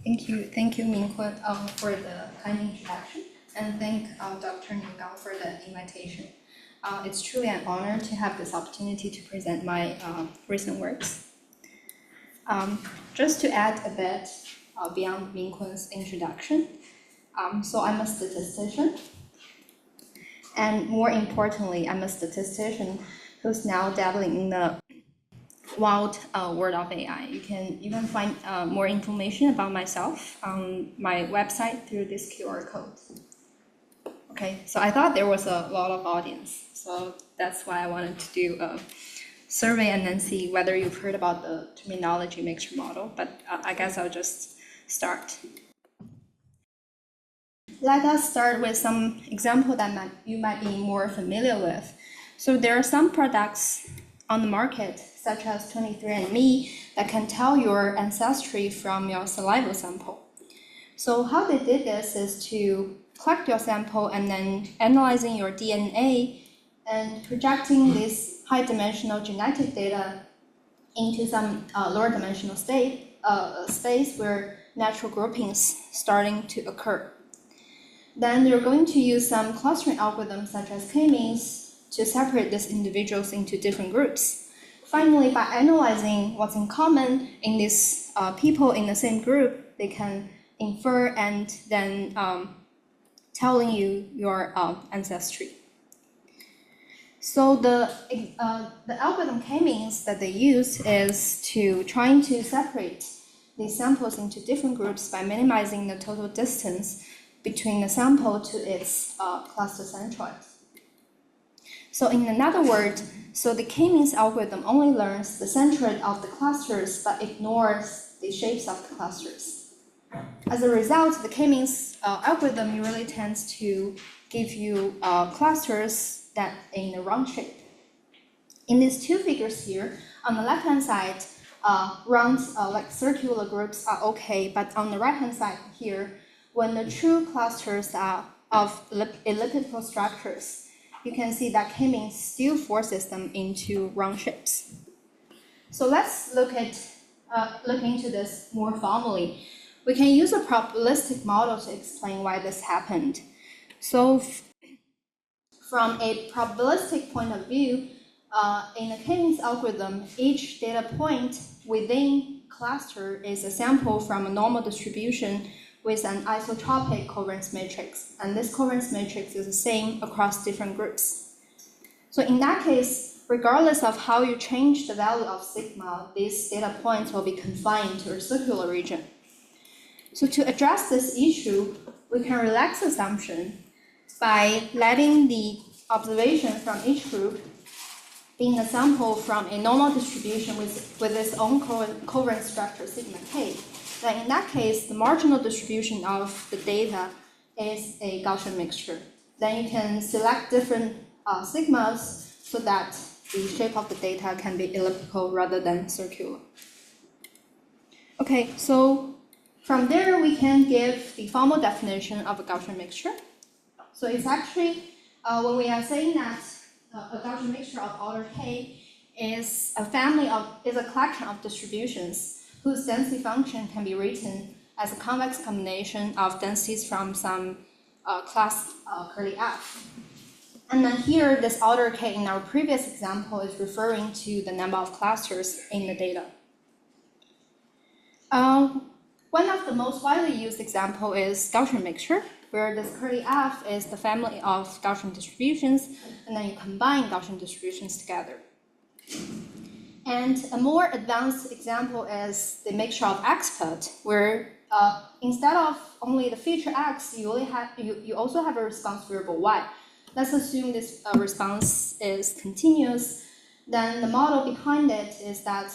Thank you, Mingkun, for the kind introduction, and thank Dr. Gang for the invitation. It's truly an honor to have this opportunity to present my recent works. Just to add a bit beyond Mingkun's introduction, so I'm a statistician, and more importantly, I'm a statistician who's now dabbling in the wild world of AI. You can find more information about myself on my website through this QR code. Okay, so I thought there was a lot of audience, so that's why I wanted to do a survey and then see whether you've heard about the terminology mixture model, but I guess I'll just start. Let us start with some example that you might be more familiar with. So there are some products on the market, such as 23andMe, that can tell your ancestry from your saliva sample. So how they did this is to collect your sample and then analyzing your DNA and projecting this high-dimensional genetic data into some lower dimensional space where natural groupings starting to occur. Then they're going to use some clustering algorithms such as K-means to separate these individuals into different groups. Finally, by analyzing what's in common in these people in the same group, they can infer and then telling you your ancestry. So the algorithm K-means that they use is to trying to separate these samples into different groups by minimizing the total distance between the sample to its cluster centroid. So in another word, so the K-means algorithm only learns the centroid of the clusters but ignores the shapes of the clusters. As a result, the K-means algorithm really tends to give you clusters that in a round shape. In these two figures here, on the left-hand side, rounds like circular groups are okay, but on the right-hand side here, when the true clusters are of elliptical structures, you can see that K-means still forces them into round shapes. So let's look into this more formally. We can use a probabilistic model to explain why this happened. So from a probabilistic point of view, in a K-means algorithm, each data point within cluster is a sample from a normal distribution with an isotropic covariance matrix. And this covariance matrix is the same across different groups. So in that case, regardless of how you change the value of sigma, these data points will be confined to a circular region. So to address this issue, we can relax assumption by letting the observation from each group being a sample from a normal distribution with its own covariance structure sigma k. Then in that case, the marginal distribution of the data is a Gaussian mixture. Then you can select different sigmas so that the shape of the data can be elliptical rather than circular. Okay, so from there we can give the formal definition of a Gaussian mixture. So it's actually, when we are saying that a Gaussian mixture of order k is a collection of distributions whose density function can be written as a convex combination of densities from some class curly F. And then here, this order k in our previous example is referring to the number of clusters in the data. One of the most widely used example is Gaussian mixture, where this curly F is the family of Gaussian distributions, and then you combine Gaussian distributions together. And a more advanced example is the mixture of expert, where instead of only the feature x, you also have a response variable y. Let's assume this response is continuous. Then the model behind it is that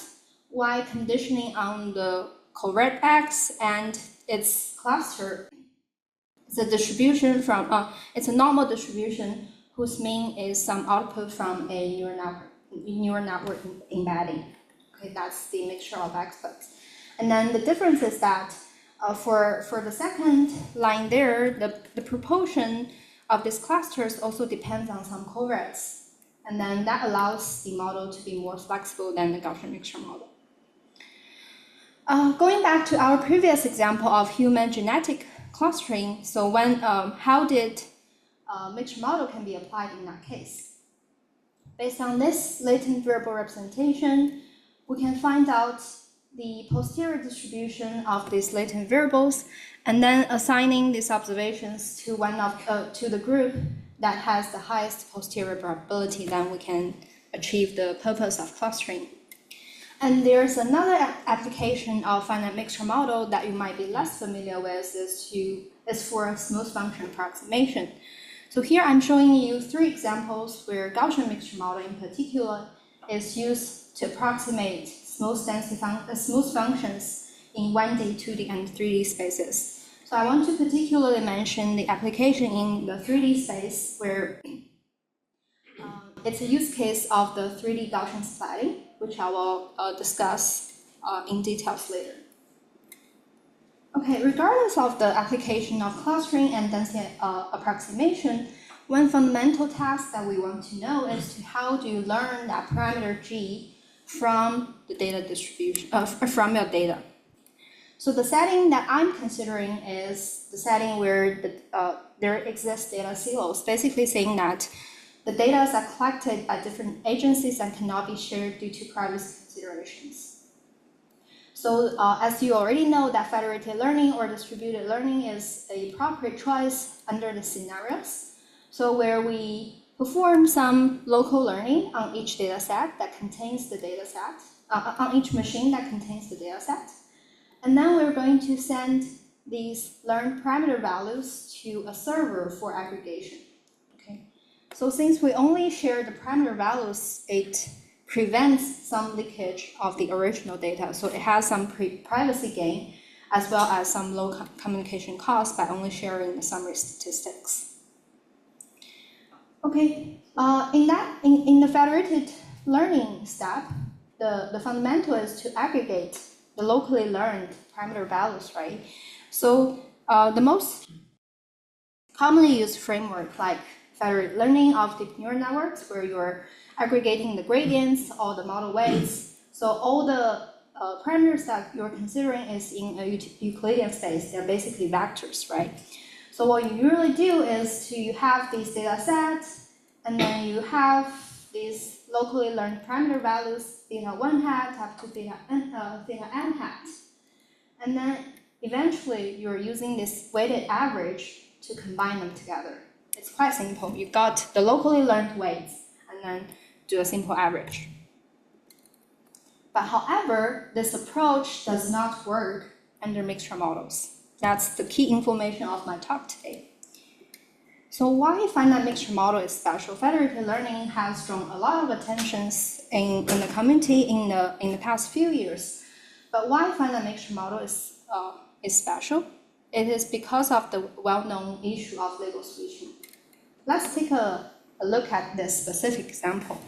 y conditioning on the correct x and its cluster is a distribution from it's a normal distribution whose mean is some output from a neural network embedding. Okay, that's the mixture of experts. And then the difference is that for the second line there, the proportion of these clusters also depends on some covariates. And then that allows the model to be more flexible than the Gaussian mixture model. Going back to our previous example of human genetic clustering, so how did mixture model can be applied in that case? Based on this latent variable representation, we can find out the posterior distribution of these latent variables, and then assigning these observations to to the group that has the highest posterior probability, then we can achieve the purpose of clustering. And there's another application of finite mixture model that you might be less familiar with is for smooth function approximation. So here I'm showing you 3 examples where Gaussian mixture model in particular is used to approximate smooth functions in 1D, 2D, and 3D spaces. So I want to particularly mention the application in the 3D space where it's a use case of the 3D Gaussian splatting, which I will discuss in details later. Okay, regardless of the application of clustering and density approximation, one fundamental task that we want to know is how do you learn that parameter G from the data distribution, from your data. So the setting that I'm considering is the setting where there exists data silos, basically saying that the data are collected by different agencies and cannot be shared due to privacy considerations. So as you already know, that federated learning or distributed learning is a proper choice under the scenarios. So where we perform some local learning on each data set that contains the data set, on each machine that contains the data set. And then we're going to send these learned parameter values to a server for aggregation. Okay. So since we only share the parameter values, it prevents some leakage of the original data. So it has some privacy gain as well as some low communication costs by only sharing the summary statistics. Okay, in the federated learning step, the fundamental is to aggregate the locally learned parameter values, right? So the most commonly used framework like federated learning of deep neural networks, where you're aggregating the gradients or the model weights. So all the parameters that you're considering is in a Euclidean space. They're basically vectors, right? So what you usually do is you have these data sets, and then you have these locally learned parameter values, theta 1 hat up to theta n hat. And then eventually you're using this weighted average to combine them together. It's quite simple. You got the locally learned weights and then do a simple average. But however, this approach does not work under mixture models. That's the key information of my talk today. So why finite mixture model is special? Federated learning has drawn a lot of attention in the community in the past few years. But why finite mixture model is special? It is because of the well-known issue of label switching. Let's take a look at this specific example.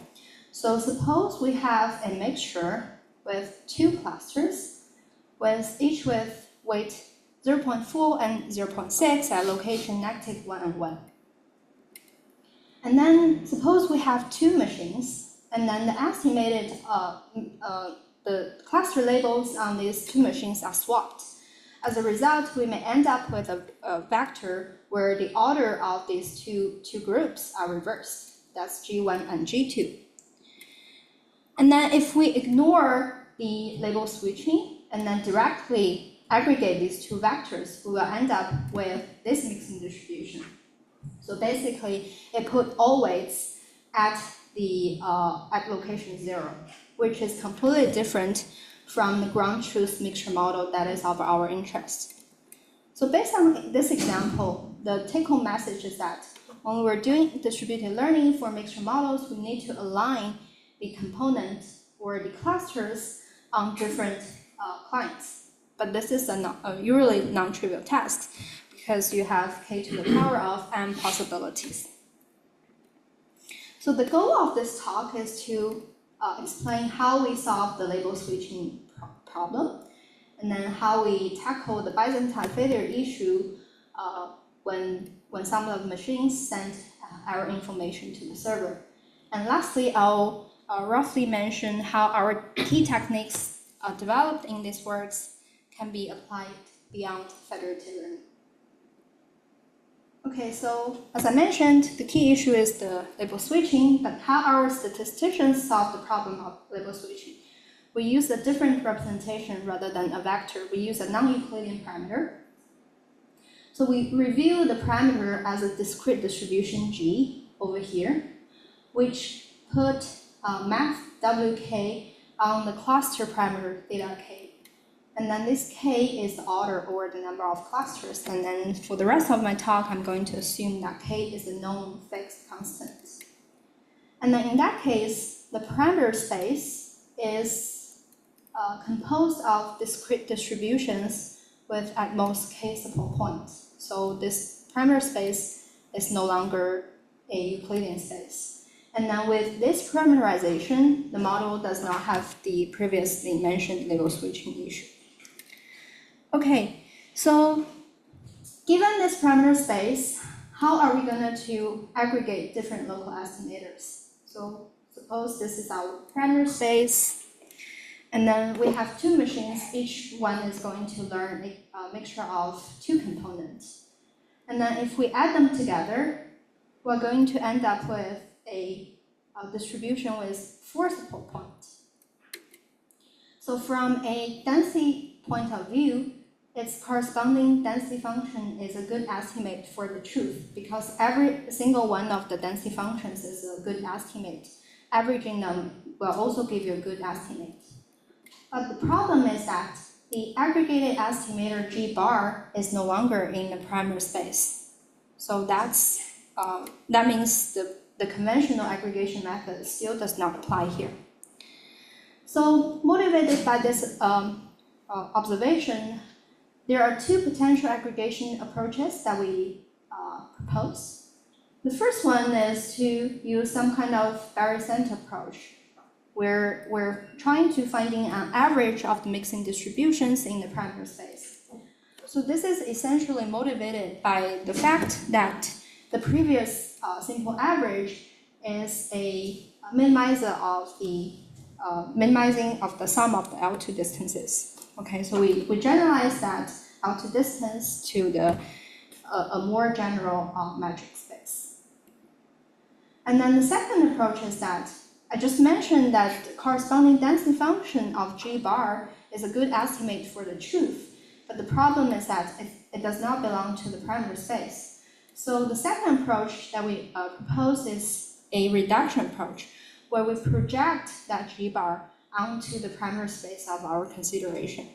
So suppose we have a mixture with 2 clusters, each with weight 0.4 and 0.6 at location -1 and 1. And then suppose we have 2 machines, and then the estimated the cluster labels on these 2 machines are swapped. As a result, we may end up with a vector where the order of these two groups are reversed. That's G1 and G2. And then if we ignore the label switching and then directly aggregate these 2 vectors, we will end up with this mixing distribution. So basically, it put all weights at location 0, which is completely different from the ground truth mixture model that is of our interest. So based on this example, the take-home message is that when we're doing distributed learning for mixture models, we need to align the components or the clusters on different clients. But this is a usually non-trivial task because you have k to the power of m possibilities. So the goal of this talk is to explain how we solve the label switching problem, and then how we tackle the Byzantine failure issue when some of the machines send error information to the server. And lastly, I'll roughly mention how our key techniques developed in these works can be applied beyond federated learning. Okay, so as I mentioned, the key issue is the label switching, but how our statisticians solve the problem of label switching? We use a different representation rather than a vector. We use a non-Euclidean parameter. So we review the parameter as a discrete distribution G over here, which put math WK on the cluster parameter theta K. And then this K is the order or the number of clusters. And then for the rest of my talk, I'm going to assume that K is a known fixed constant. And then in that case, the parameter space is composed of discrete distributions with at most K support points. So this parameter space is no longer a Euclidean space. And then with this parameterization, the model does not have the previously mentioned label switching issue. Okay, so given this parameter space, how are we going to aggregate different local estimators? So suppose this is our parameter space, and then we have two machines. Each one is going to learn a mixture of two components. And then if we add them together, we're going to end up with a distribution with 4 support points. So from a density point of view, its corresponding density function is a good estimate for the truth, because every single one of the density functions is a good estimate. Averaging them will also give you a good estimate. But the problem is that the aggregated estimator G bar is no longer in the parameter space. So that means the conventional aggregation method still does not apply here. So motivated by this observation, there are two potential aggregation approaches that we propose. The first one is to use some kind of barycenter approach, where we're trying to finding an average of the mixing distributions in the parameter space. So this is essentially motivated by the fact that the previous simple average is a minimizer of the minimizing of the sum of the L2 distances. Okay, so we generalize that L2 distance to a more general metric space. And then the second approach is that I just mentioned that the corresponding density function of G bar is a good estimate for the truth, but the problem is that it does not belong to the parameter space. So the second approach that we propose is a reduction approach, where we project that G bar onto the parameter space of our consideration.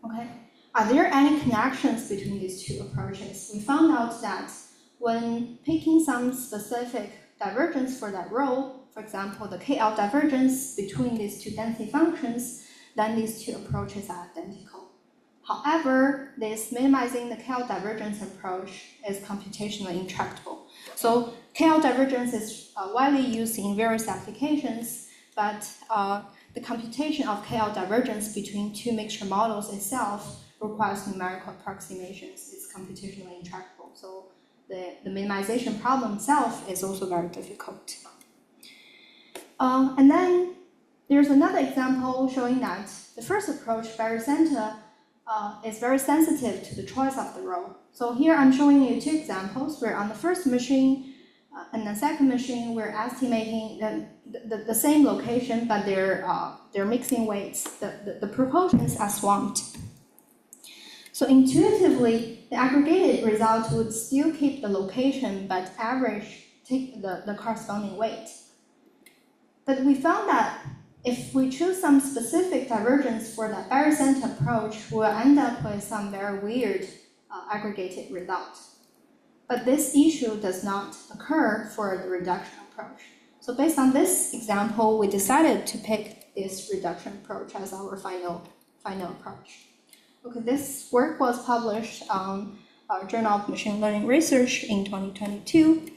Okay, are there any connections between these two approaches? We found out that when picking some specific divergence for that rho, for example, the KL divergence between these two density functions, then these two approaches are identical. However, this minimizing the KL divergence approach is computationally intractable. So KL divergence is widely used in various applications, but the computation of KL divergence between two mixture models itself requires numerical approximations. It's computationally intractable. So the minimization problem itself is also very difficult. And then there's another example showing that the first approach, barycenter, is very sensitive to the choice of the rho. So here I'm showing you two examples where on the first machine and the second machine, we're estimating the same location, but they're mixing weights. The proportions are swamped. So intuitively, the aggregated result would still keep the location, but take the corresponding weight. But we found that if we choose some specific divergence for the barycenter approach, we'll end up with some very weird aggregated result. But this issue does not occur for the reduction approach. So based on this example, we decided to pick this reduction approach as our final approach. Okay, this work was published on Journal of Machine Learning Research in 2022,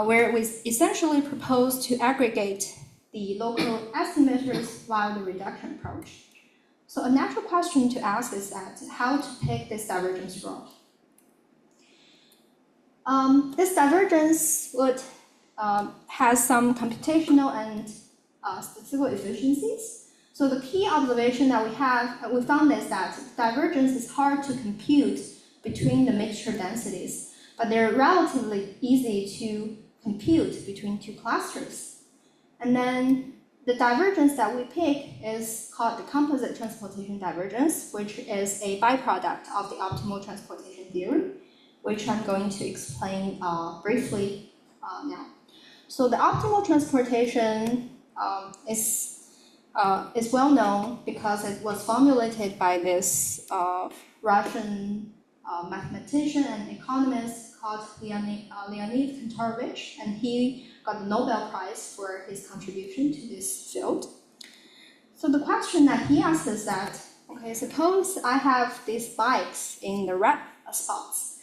where we essentially proposed to aggregate the local estimators via the reduction approach. So a natural question to ask is that how to pick this divergence rho. This divergence would has some computational and statistical efficiencies. So the key observation that we found is that divergence is hard to compute between the mixture densities, but they're relatively easy to compute between two clusters. And then the divergence that we pick is called the composite transportation divergence, which is a byproduct of the optimal transportation theory, which I'm going to explain briefly now. So the optimal transportation is well known because it was formulated by this Russian mathematician and economist called Leonid Kantorovich, and he got the Nobel Prize for his contribution to this field. So the question that he asked is that, okay, suppose I have these bikes in the red spots,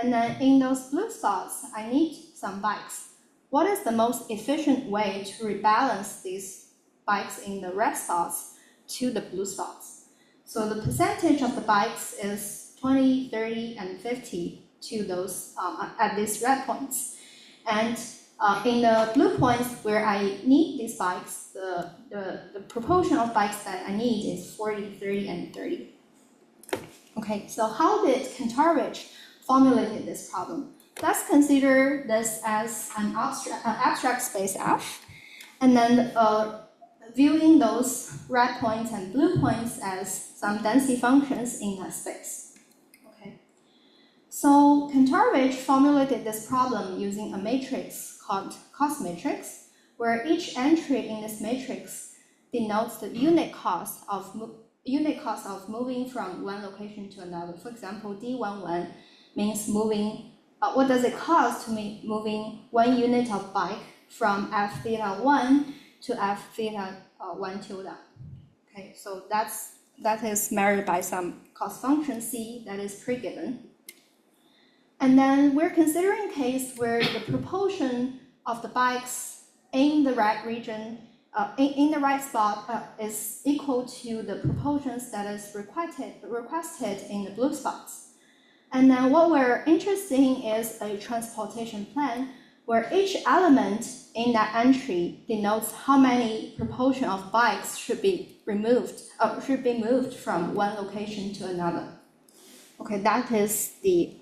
and then in those blue spots, I need some bikes. What is the most efficient way to rebalance these bikes in the red spots to the blue spots? So the percentage of the bikes is 20, 30, and 50 to those at these red points. And in the blue points where I need these bikes, the proportion of bikes that I need is 40, 30, and 30. Okay, so how did Kantorovich formulate this problem? Let's consider this as an abstract space F, and then viewing those red points and blue points as some density functions in that space. Okay, so Kantorovich formulated this problem using a matrix called cost matrix, where each entry in this matrix denotes the unit cost of moving from one location to another. For example, D11 means moving. What does it cost to me moving 1 unit of bike from F theta 1 to F theta 1 tilde? Okay, so that is measured by some cost function C that is pre-given. And then we're considering a case where the proportion of the bikes in the right region, in the right spot is equal to the proportions that is requested in the blue spots. And then what we're interested in is a transportation plan where each element in that entry denotes how many proportion of bikes should be moved from one location to another. Okay, that is the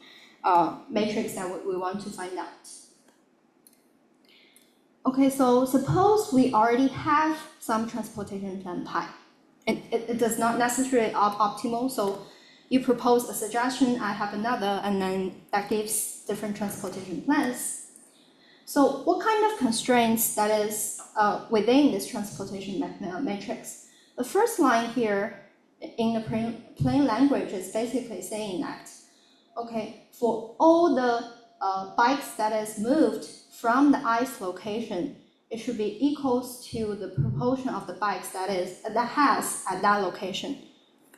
matrix that we want to find out. Okay, so suppose we already have some transportation plan pi. It does not necessarily optimal, so you propose a suggestion, I have another, and then that gives different transportation plans. So what kind of constraints that is within this transportation matrix? The first line here in the plain language is basically saying that, okay, for all the bikes that is moved from the ith location, it should be equals to the proportion of the bikes that has at that location,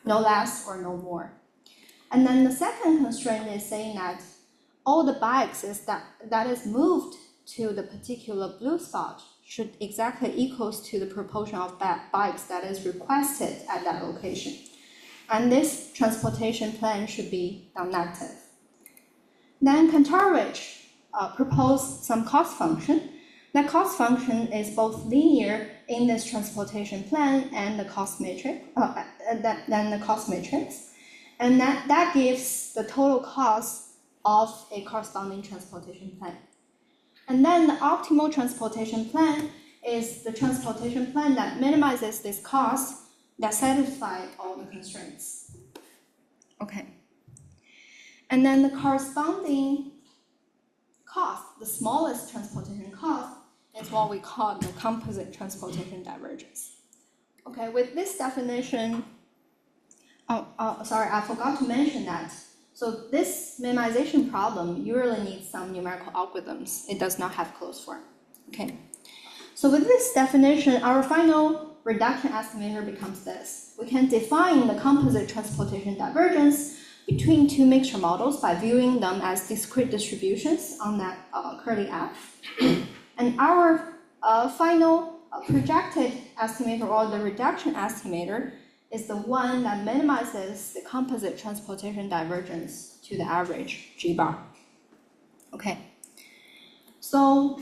no less or no more. And then the second constraint is saying that all the bikes that is moved to the particular blue spot should exactly equals to the proportion of bikes that is requested at that location. And this transportation plan should be non-negative. Then Kantorovich proposed some cost function. That cost function is both linear in this transportation plan and the cost matrix, and that gives the total cost of a corresponding transportation plan. And then the optimal transportation plan is the transportation plan that minimizes this cost that satisfies all the constraints. Okay. And then the corresponding cost, the smallest transportation cost, is what we call the composite transportation divergence. Okay, with this definition, sorry, I forgot to mention that. So this minimization problem usually needs some numerical algorithms. It does not have closed form. Okay. So with this definition, our final reduction estimator becomes this. We can define the composite transportation divergence between two mixture models by viewing them as discrete distributions on that curly F. And our final projected estimator, or the reduction estimator, is the one that minimizes the composite transportation divergence to the average G bar. Okay. So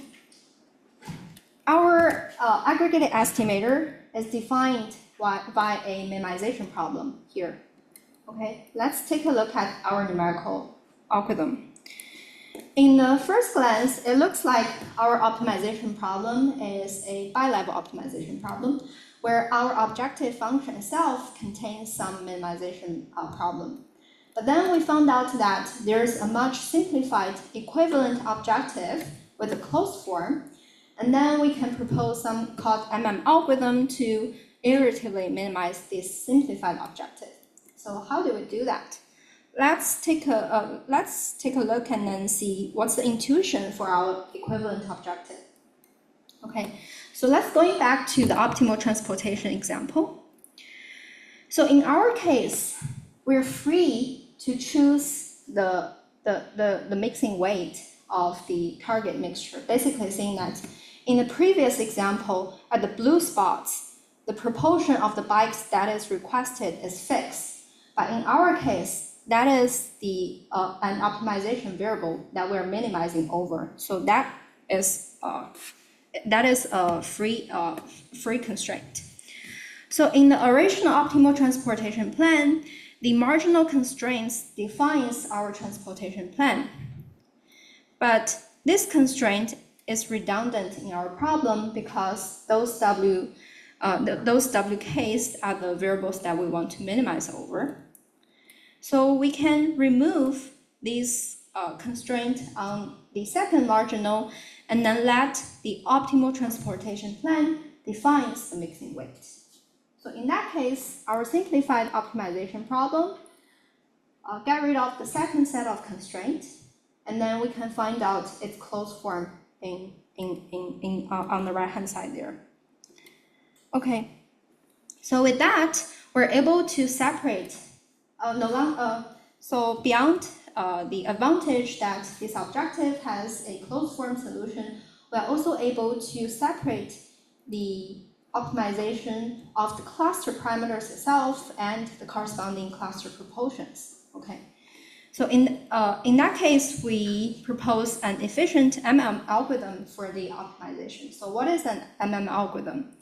our aggregated estimator is defined by a minimization problem here. Okay, let's take a look at our numerical algorithm. In the first glance, it looks like our optimization problem is a bi-level optimization problem, where our objective function itself contains some minimization problem. But then we found out that there's a much simplified equivalent objective with a closed form, and then we can propose some called algorithm to iteratively minimize this simplified objective. So how do we do that? Let's take a look and then see what's the intuition for our equivalent objective. Okay, so let's go back to the optimal transportation example. So in our case, we're free to choose the mixing weight of the target mixture, basically saying that in the previous example, at the blue spots, the proportion of the bikes that is requested is fixed. But in our case, that is an optimization variable that we're minimizing over. So that is a free constraint. So in the original optimal transportation plan, the marginal constraints defines our transportation plan. But this constraint is redundant in our problem because those WKs are the variables that we want to minimize over. So we can remove these constraints on the second marginal and then let the optimal transportation plan defines the mixing weight. So in that case, our simplified optimization problem get rid of the second set of constraints, and then we can find out its closed form on the right-hand side there. Okay, so with that, we're able to separate so beyond the advantage that this objective has a closed form solution, we are also able to separate the optimization of the cluster parameters itself and the corresponding cluster proportions. Okay, so in that case, we propose an efficient algorithm for the optimization. So what is an algorithm?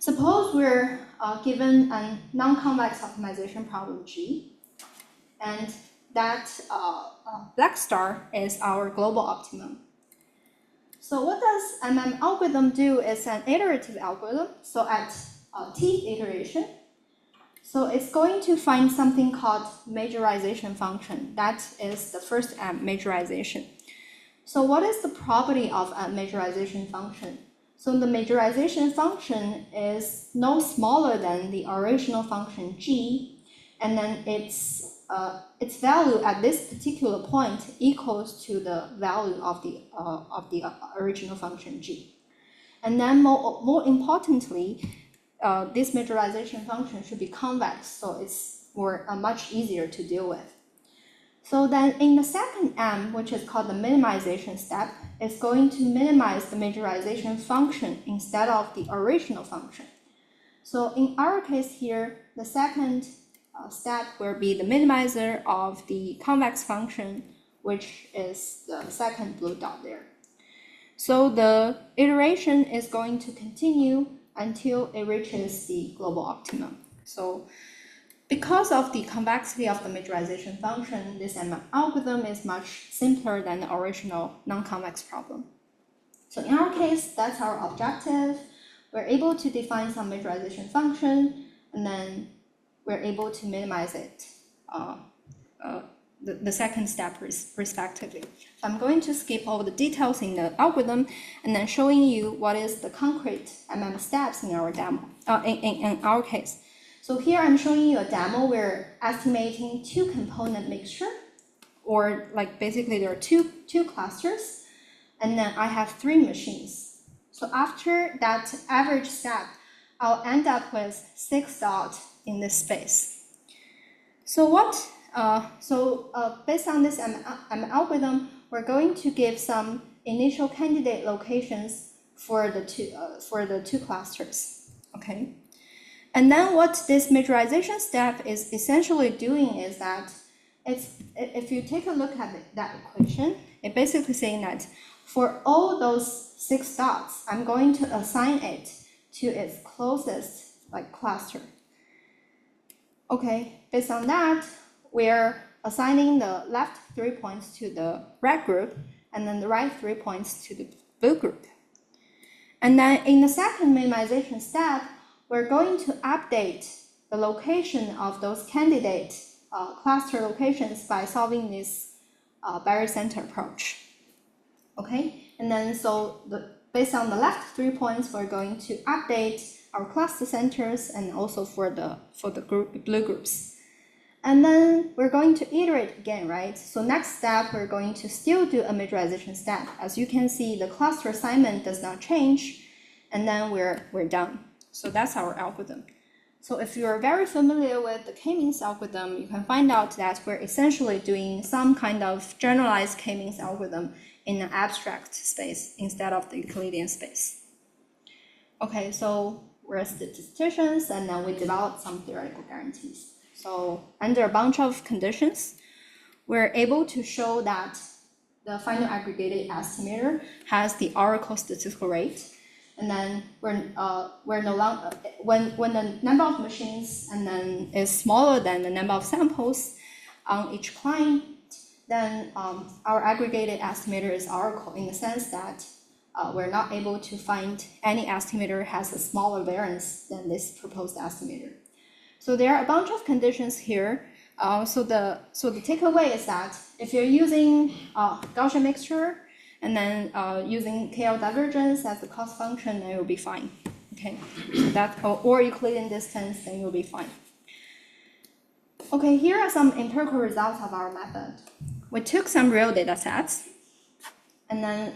Suppose we're given a non-convex optimization problem G, and that black star is our global optimum. So what does algorithm do? It's an iterative algorithm. So at t iteration, so it's going to find something called majorization function. That is the first majorization. So what is the property of a majorization function? So the majorization function is no smaller than the original function g, and then its value at this particular point equals to the value of the original function g. And then more importantly, this majorization function should be convex, so it's much easier to deal with. So then in the second M, which is called the minimization step, is going to minimize the majorization function instead of the original function. So in our case here, the second step will be the minimizer of the convex function, which is the second blue dot there. So the iteration is going to continue until it reaches the global optimum. So because of the convexity of the majorization function, this algorithm is much simpler than the original non-convex problem. So in our case, that's our objective. We're able to define some majorization function, and then we're able to minimize it, the second step respectively. So I'm going to skip all the details in the algorithm and then showing you what is the concrete steps in our demo, in our case. So here I'm showing you a demo. We're estimating two component mixture, or like basically there are two clusters, and then I have 3 machines. So after that average step, I'll end up with 6 dots in this space. So based on this algorithm, we're going to give some initial candidate locations for the two clusters. Okay. And then what this majorization step is essentially doing is that if you take a look at that equation, it's basically saying that for all those 6 dots, I'm going to assign it to its closest like cluster. Okay, based on that, we're assigning the left 3 points to the red group, and then the right 3 points to the blue group. And then in the second minimization step, we're going to update the location of those candidate cluster locations by solving this barrier center approach. Okay, and then based on the left 3 points, we're going to update our cluster centers and also for the blue groups. And then we're going to iterate again, right? So next step, we're going to still do a majorization step. As you can see, the cluster assignment does not change, and then we're done. So that's our algorithm. So if you're very familiar with the k-means algorithm, you can find out that we're essentially doing some kind of generalized k-means algorithm in an abstract space instead of the Euclidean space. Okay, so we're statisticians, and then we develop some theoretical guarantees. So under a bunch of conditions, we're able to show that the final aggregated estimator has the oracle statistical rate. And then we're no longer, when the number of machines and then is smaller than the number of samples on each client, then our aggregated estimator is oracle in the sense that we're not able to find any estimator has a smaller variance than this proposed estimator. So there are a bunch of conditions here. So the takeaway is that if you're using Gaussian mixture, and then using KL divergence as the cost function, then it will be fine. Okay, so that or Euclidean distance, then you'll be fine. Okay, here are some empirical results of our method. We took some real data sets, and then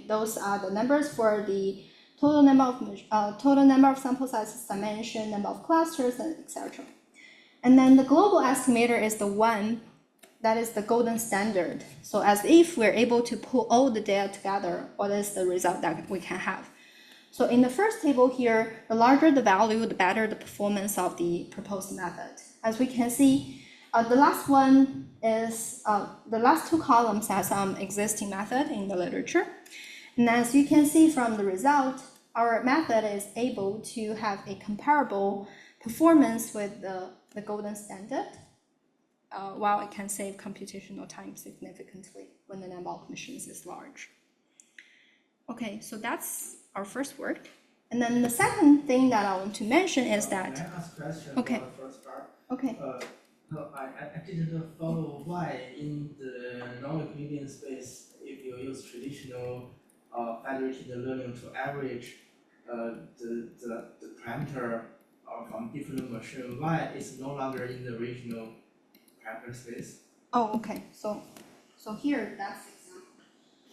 those are the numbers for the total number of sample sizes, dimension, number of clusters, and etc. And then the global estimator is the one that is the golden standard. So as if we're able to pull all the data together, what is the result that we can have? So in the first table here, the larger the value, the better the performance of the proposed method. As we can see, the last one is, the last two columns have some existing method in the literature. And as you can see from the result, our method is able to have a comparable performance with the golden standard. While it can save computational time significantly when the number of machines is large. Okay, so that's our first work. And then the second thing that I want to mention is that... Can I ask a question okay. about the first part? Okay. No, I didn't follow why in the non-Euclidean space, if you use traditional federated learning to average the parameter from different machines, why it's no longer in the regional parameter space? Oh, okay. So here, that's the example.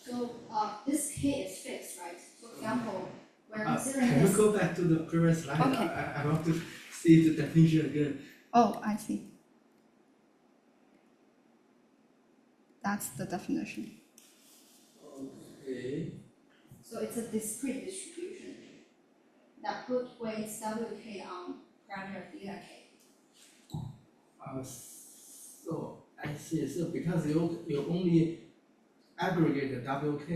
So this k is fixed, right? For example, we're considering Can this. you go back to the previous slide? Okay. I want to see the definition again. Oh, I see. That's the definition. Okay. So it's a discrete distribution that put weights WK on parameter theta k. So I see. So because you only aggregate the WK.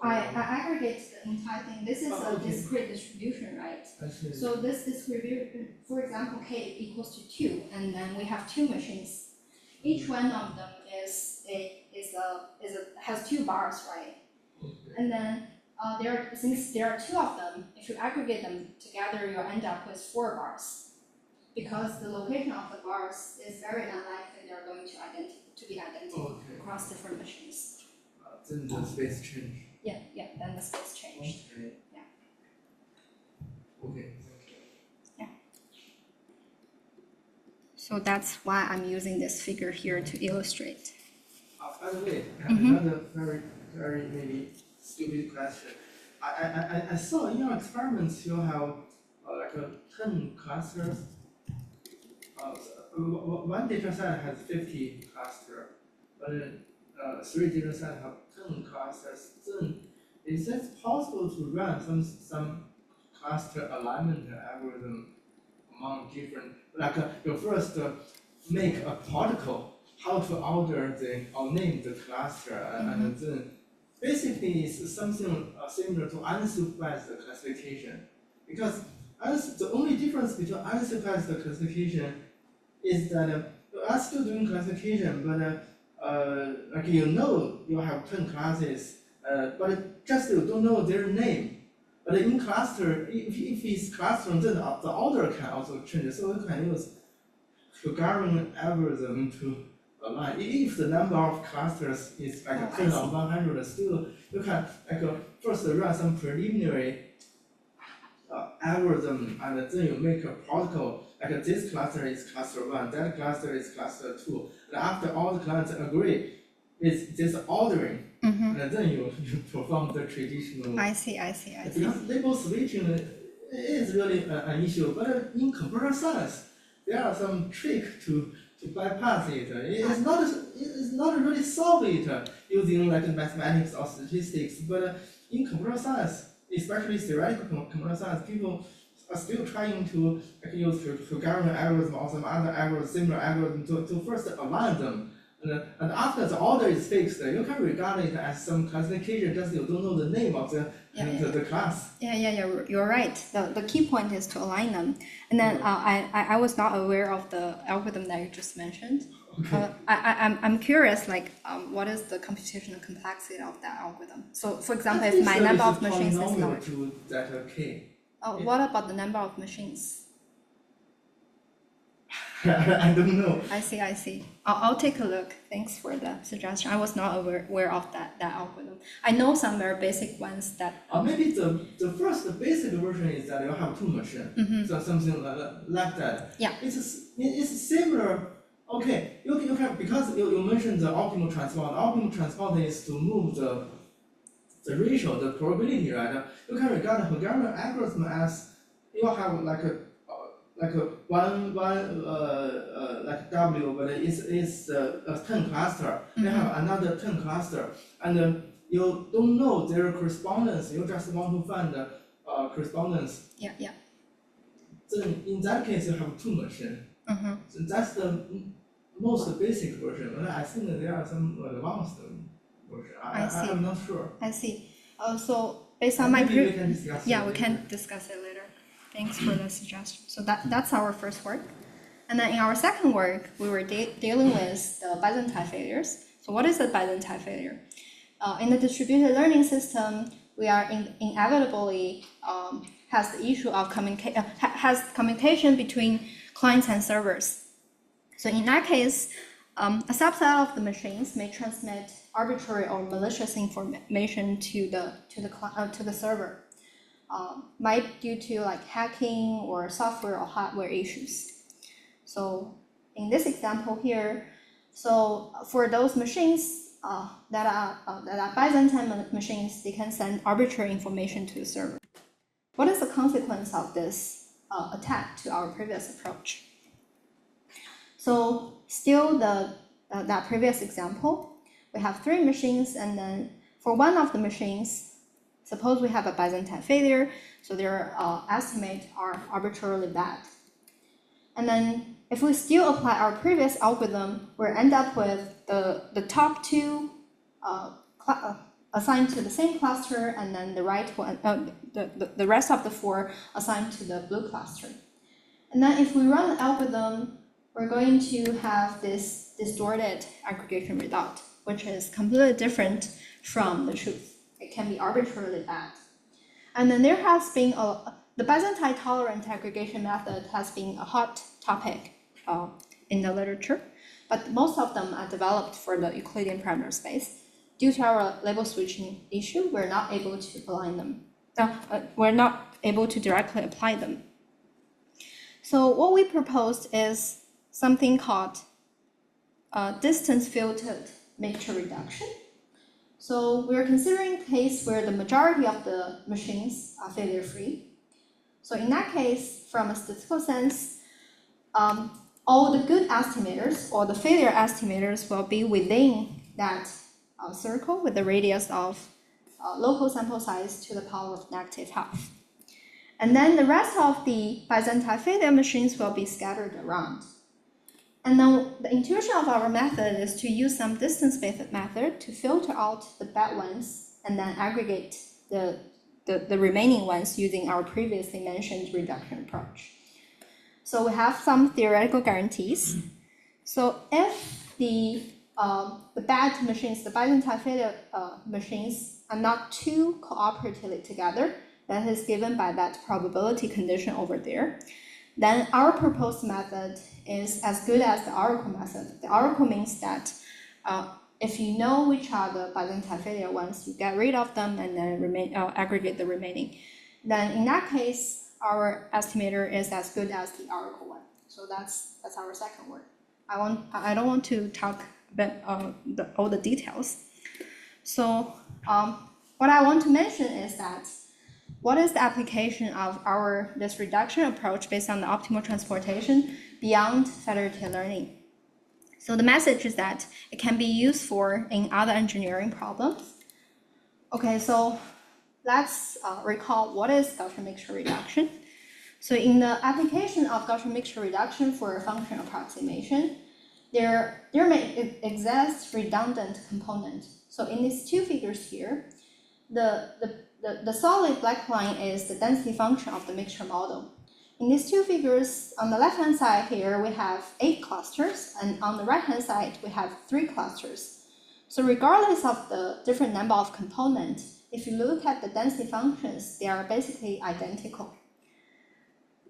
I aggregate the entire thing. This is a okay. discrete distribution, right? I see. So this distribution, for example, k equals to 2, and then we have 2 machines. Each one of them has 2 bars, right? Okay. And then since there are 2 of them, if you aggregate them together, you'll end up with 4 bars. Because the location of the bars is very unlikely they're going to be identical across different machines. Then the space change. Yeah, then the space changed. Okay. Yeah. Okay. Yeah. So that's why I'm using this figure here to illustrate. By the way, another very maybe stupid question. I saw in your experiments you have like 10 clusters. One data set has 50 clusters, but 3 data sets have 10 clusters. Then is it possible to run some cluster alignment algorithm among different, like you first make a protocol how to order or name the cluster, and then basically it's something similar to unsupervised classification, because The only difference between unsupervised classification is that you are still doing classification, but like you have 10 classes, but just you don't know their name. But in cluster, if it's cluster, then the order can also change. So you can use Hungarian algorithm to align. If the number of clusters is like 10 or 100, still you can first run some preliminary algorithm, and then you make a protocol. Like this cluster is cluster 1, that cluster is cluster 2. And after all the clusters agree with this ordering, and then you perform the traditional. I see. Because label switching is really an issue, but in computer science, there are some trick to bypass it. It's not really solve it using like mathematics or statistics, but in computer science, especially theoretical computer science, people are still trying to use Hungarian algorithm or some other algorithm, similar algorithm to first align them. And after the order is fixed, you can regard it as some classification, just you don't know the name of the class. Yeah, you're right. The key point is to align them. And then I was not aware of the algorithm that you just mentioned. Okay. I'm curious, like, what is the computational complexity of that algorithm? So, for example, if my number of machines is large. To that K. What about the number of machines? I don't know. I see. I'll take a look. Thanks for the suggestion. I was not aware of that algorithm. I know some very basic ones that. Maybe the first basic version is that you have 2 machines, so something like that. Yeah. It's similar. Okay, you can, because you mentioned the optimal transport. The optimal transport is to move the ratio, the probability, right? You can regard the Hungarian algorithm as you have like one like W, but it's a 10 cluster. They have another 10 cluster, and you don't know their correspondence. You just want to find the correspondence. Yeah. Then in that case, you have 2 machines. So that's the most basic version. But I think there are some advanced version. I'm not sure. I see. So based on my we can discuss. Yeah, we can discuss it later. Thanks for the suggestion. So that's our first work. And then in our second work, we were dealing with the Byzantine failures. So what is a Byzantine failure? In the distributed learning system, we are inevitably has the issue of communication between clients and servers. So in that case, a subset of the machines may transmit arbitrary or malicious information to the server. Might due to like hacking or software or hardware issues. So in this example here, so for those machines that are Byzantine machines, they can send arbitrary information to the server. What is the consequence of this attack to our previous approach? So still that previous example, we have 3 machines, and then for one of the machines, suppose we have a Byzantine failure, so their estimates are arbitrarily bad. And then if we still apply our previous algorithm, we'll end up with the top 2 assigned to the same cluster, and then the right one, the rest of the 4 assigned to the blue cluster. And then if we run the algorithm, we're going to have this distorted aggregation result, which is completely different from the truth. It can be arbitrarily bad. And then there has been the Byzantine tolerant aggregation method has been a hot topic in the literature, but most of them are developed for the Euclidean parameter space. Due to our label switching issue, we're not able to align them. We're not able to directly apply them. So what we proposed is something called distance filtered mixture reduction. So we're considering a case where the majority of the machines are failure-free. So in that case, from a statistical sense, all the good estimators or the failure estimators will be within that circle with the radius of local sample size to the power of -12. And then the rest of the Byzantine failure machines will be scattered around. And then the intuition of our method is to use some distance-based method to filter out the bad ones and then aggregate the the remaining ones using our previously mentioned reduction approach. So we have some theoretical guarantees. So if the bad machines, the bidentate failure machines are not too cooperatively together, that is given by that probability condition over there, then our proposed method is as good as the oracle method. The oracle means that if you know which are the bidentate failure ones, you get rid of them and then aggregate the remaining. Then in that case, our estimator is as good as the oracle one. So that's our second word. I don't want to talk about all the details. So what I want to mention is that what is the application of this reduction approach based on the optimal transportation beyond federated learning? So the message is that it can be used in other engineering problems. Okay, so let's recall what is Gaussian mixture reduction. So in the application of Gaussian mixture reduction for a function approximation, there may exist redundant component. So in these two figures here, the solid black line is the density function of the mixture model. In these two figures, on the left-hand side here, we have 8 clusters, and on the right-hand side, we have 3 clusters. So regardless of the different number of components, if you look at the density functions, they are basically identical.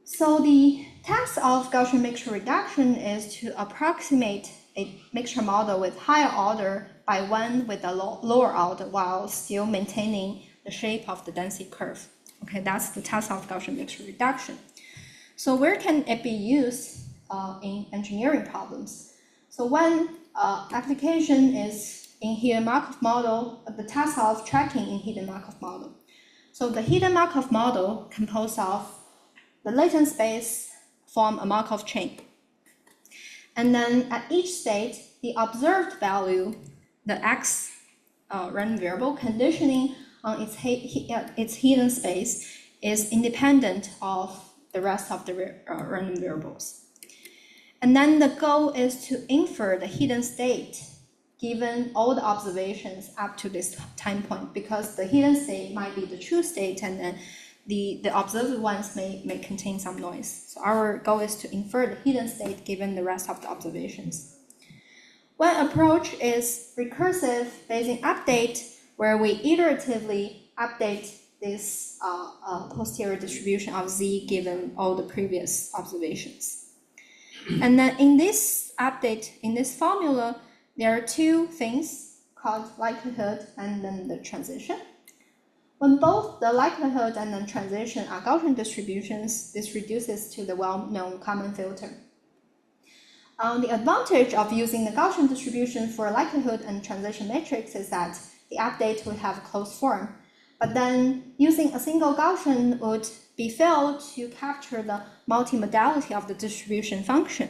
So the task of Gaussian mixture reduction is to approximate a mixture model with higher order by one with a lower order while still maintaining the shape of the density curve. Okay, that's the task of Gaussian mixture reduction. So where can it be used in engineering problems? So one application is in hidden Markov model, the task of tracking in hidden Markov model. So the hidden Markov model composed of the latent space form a Markov chain. And then at each state, the observed value, the x random variable conditioning on its hidden space is independent of the rest of the random variables. And then the goal is to infer the hidden state given all the observations up to this time point, because the hidden state might be the true state and then the observed ones may contain some noise. So our goal is to infer the hidden state given the rest of the observations. One approach is recursive Bayesian update, where we iteratively update this posterior distribution of z given all the previous observations. And then in this update, in this formula, there are 2 things called likelihood and then the transition. When both the likelihood and the transition are Gaussian distributions, this reduces to the well-known common filter. The advantage of using the Gaussian distribution for likelihood and transition matrix is that the update would have a closed form. But then using a single Gaussian would be failed to capture the multimodality of the distribution function.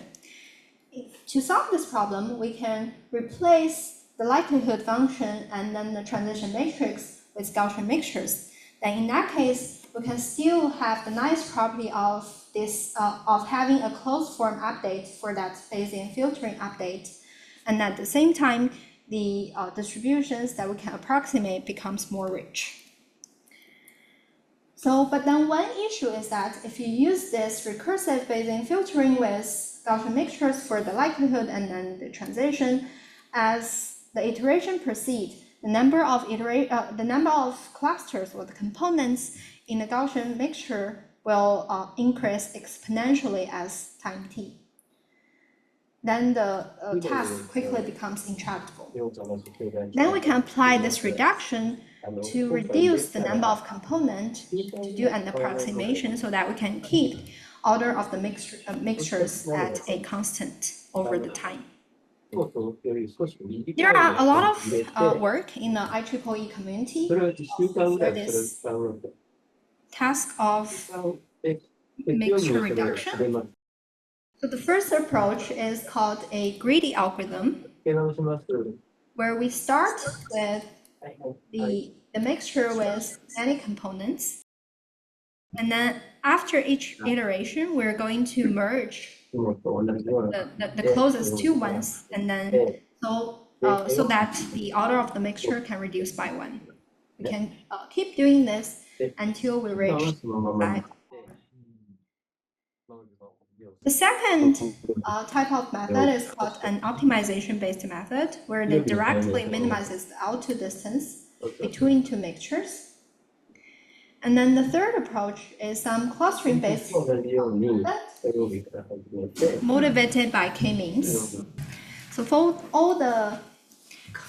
To solve this problem, we can replace the likelihood function and then the transition matrix with Gaussian mixtures. Then in that case, we can still have the nice property of this of having a closed form update for that Bayesian filtering update. And at the same time, the distributions that we can approximate becomes more rich. So, but then one issue is that if you use this recursive Bayesian filtering with Gaussian mixtures for the likelihood and then the transition, as the iteration proceeds, the number of clusters or the components in the Gaussian mixture will increase exponentially as time t. Then the task quickly becomes intractable. Then we can apply this reduction to reduce the number of components to do an approximation so that we can keep order of the mixtures at a constant over the time. There are a lot of work in the IEEE community for this task of mixture reduction. So the first approach is called a greedy algorithm, where we start with the mixture with many components. And then after each iteration, we're going to merge the closest 2 ones, and then so that the order of the mixture can reduce by 1. We can keep doing this until we reach the. The second type of method is called an optimization-based method, where it directly minimizes the output distance between two mixtures. And then the third approach is some clustering-based method motivated by k-means. So for all the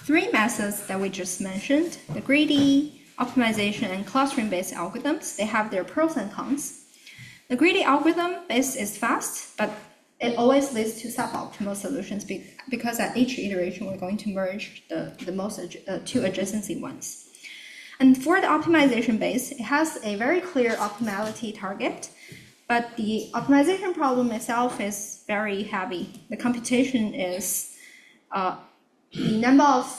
three methods that we just mentioned, the greedy, optimization, and clustering-based algorithms, they have their pros and cons. The greedy algorithm is fast, but it always leads to suboptimal solutions because at each iteration, we're going to merge the two adjacency ones. And for the optimization base, it has a very clear optimality target, but the optimization problem itself is very heavy. The computation is the number of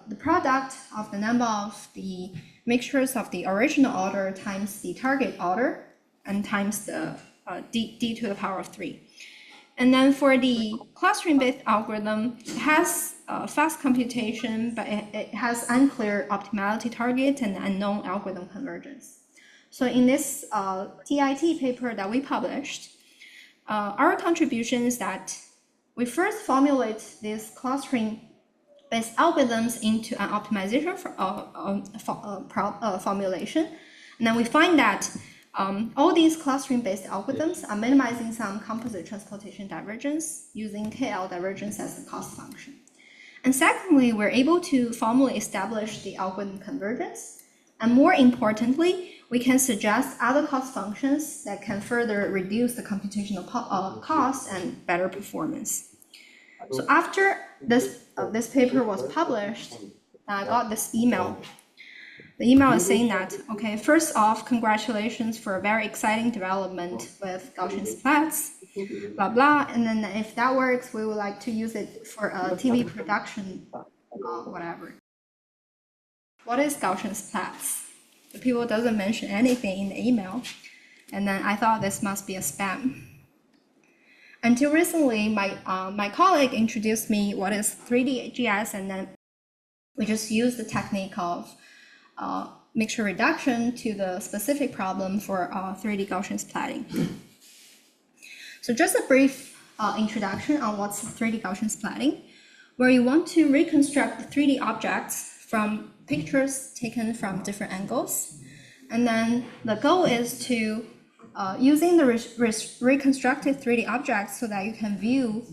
the product of the number of the mixtures of the original order times the target order and times the d to the power of 3. And then for the clustering-based algorithm, it has fast computation, but it has unclear optimality target and unknown algorithm convergence. So in this TIT paper that we published, our contribution is that we first formulate these clustering-based algorithms into an optimization formulation, and then we find that all these clustering-based algorithms are minimizing some composite transportation divergence using KL divergence as the cost function. And secondly, we're able to formally establish the algorithm convergence. And more importantly, we can suggest other cost functions that can further reduce the computational cost and better performance. So after this paper was published, I got this email. The email is saying that, okay, first off, congratulations for a very exciting development with Gaussian splats, blah, blah. And then if that works, we would like to use it for a TV production, whatever. What is Gaussian splats? The people doesn't mention anything in the email. And then I thought this must be a spam. Until recently, my colleague introduced me what is 3D GS, and then we just use the technique of mixture reduction to the specific problem for 3D Gaussian splatting. So just a brief introduction on what's 3D Gaussian splatting, where you want to reconstruct the 3D objects from pictures taken from different angles. And then the goal is to using the reconstructed 3D objects so that you can view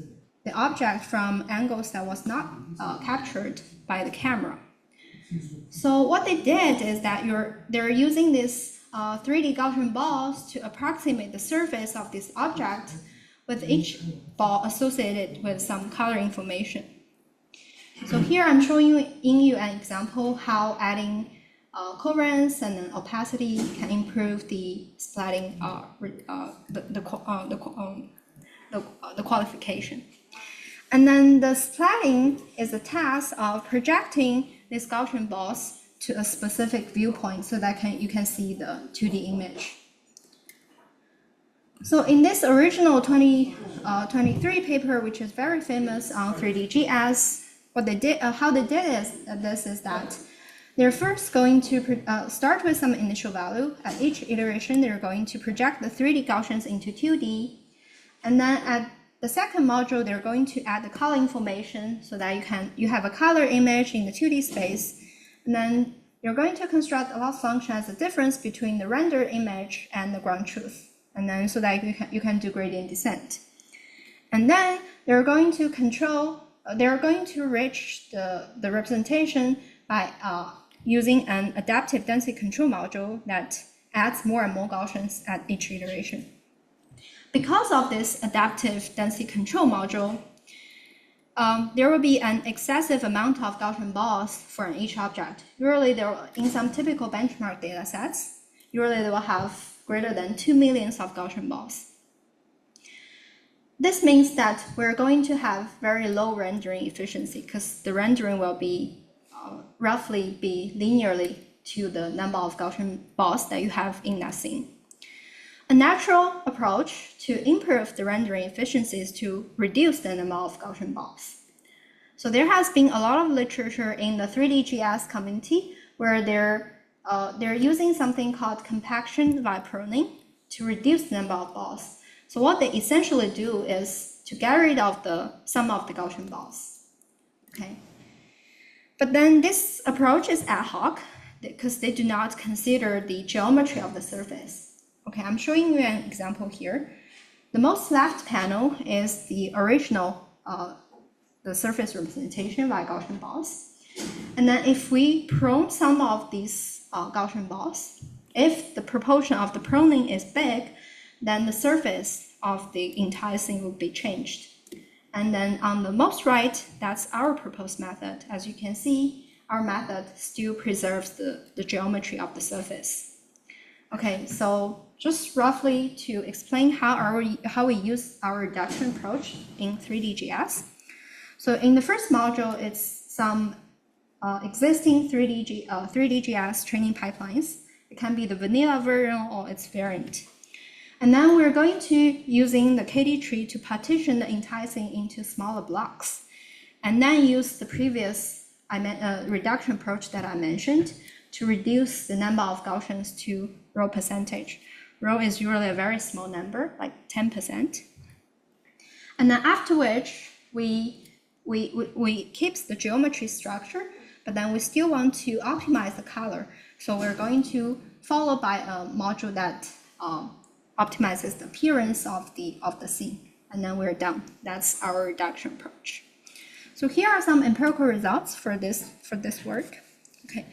the object from angles that was not captured by the camera. So what they did is that they're using these 3D Gaussian balls to approximate the surface of this object, with each ball associated with some color information. So here I'm showing you an example how adding covariance and then opacity can improve the splatting, the qualification. And then the splatting is a task of projecting these Gaussian balls to a specific viewpoint so that you can see the 2D image. So in this original 2023 paper, which is very famous on 3D GS, what they did, how they did this is that they're first going to start with some initial value. At each iteration, they're going to project the 3D Gaussians into 2D. And then at the second module, they're going to add the color information so that you have a color image in the 2D space. And then you're going to construct a loss function as the difference between the rendered image and the ground truth. And then so that you can do gradient descent. And then they're going to reach the representation by using an adaptive density control module that adds more and more Gaussians at each iteration. Because of this adaptive density control module, there will be an excessive amount of Gaussian balls for each object. Usually, in some typical benchmark data sets, usually they will have greater than 2 million of Gaussian balls. This means that we're going to have very low rendering efficiency because the rendering will be roughly linearly to the number of Gaussian balls that you have in that scene. A natural approach to improve the rendering efficiency is to reduce the number of Gaussian balls. So there has been a lot of literature in the 3D GS community where they're they're using something called compaction by pruning to reduce the number of balls. So what they essentially do is to get rid of some of the Gaussian balls. Okay. But then this approach is ad hoc because they do not consider the geometry of the surface. Okay, I'm showing you an example here. The most left panel is the original, the surface representation by Gaussian balls. And then if we prune some of these Gaussian balls, if the proportion of the pruning is big, then the surface of the entire thing will be changed. And then on the most right, that's our proposed method. As you can see, our method still preserves the geometry of the surface. Okay, so just roughly to explain how we use our reduction approach in 3D.js. So in the first module, it's some existing 3D.js training pipelines. It can be the vanilla version or its variant. And then we're going to using the KD tree to partition the entire thing into smaller blocks. And then use the previous reduction approach that I mentioned to reduce the number of Gaussians to row percentage. Row is usually a very small number, like 10%. And then after which, we keep the geometry structure, but then we still want to optimize the color. So we're going to follow by a module that optimizes the appearance of the scene, and then we're done. That's our reduction approach. So here are some empirical results for this work. Okay,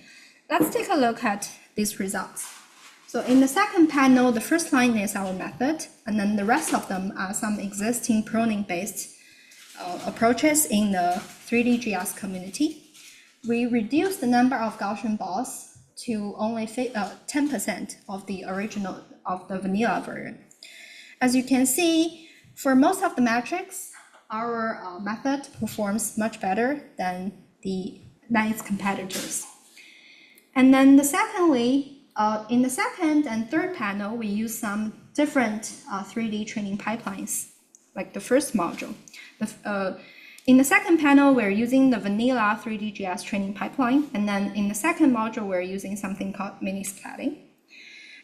let's take a look at these results. So in the second panel, the first line is our method, and then the rest of them are some existing pruning-based approaches in the 3D.js community. We reduced the number of Gaussian balls to only 10% of the original of the vanilla version. As you can see, for most of the metrics, our method performs much better than its competitors. And then in the second and third panel, we use some different 3D training pipelines, like the first module. In the second panel, we're using the vanilla 3D.js training pipeline. And then in the second module, we're using something called mini-splatting.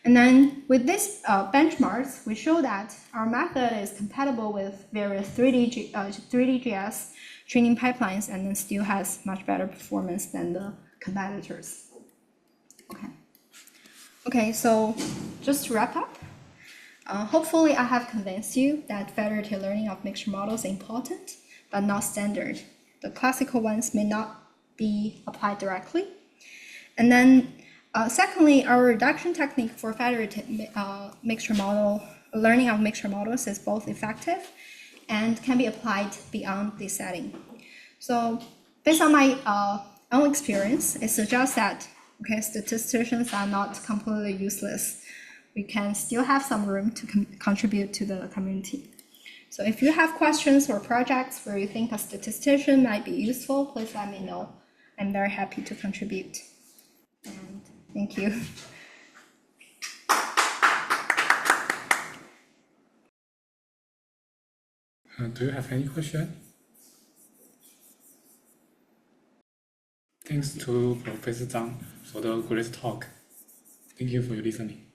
And then with these benchmarks, we show that our method is compatible with various 3D.js training pipelines and then still has much better performance than the competitors. Okay, so just to wrap up, hopefully I have convinced you that federative learning of mixture models is important, but not standard. The classical ones may not be applied directly. And then secondly, our reduction technique for federative mixture model, learning of mixture models is both effective and can be applied beyond this setting. So based on my own experience, it suggests that statisticians are not completely useless. We can still have some room to contribute to the community. So if you have questions or projects where you think a statistician might be useful, please let me know. I'm very happy to contribute. And thank you. Do you have any question? Thanks to Professor Zhang for the great talk. Thank you for your listening.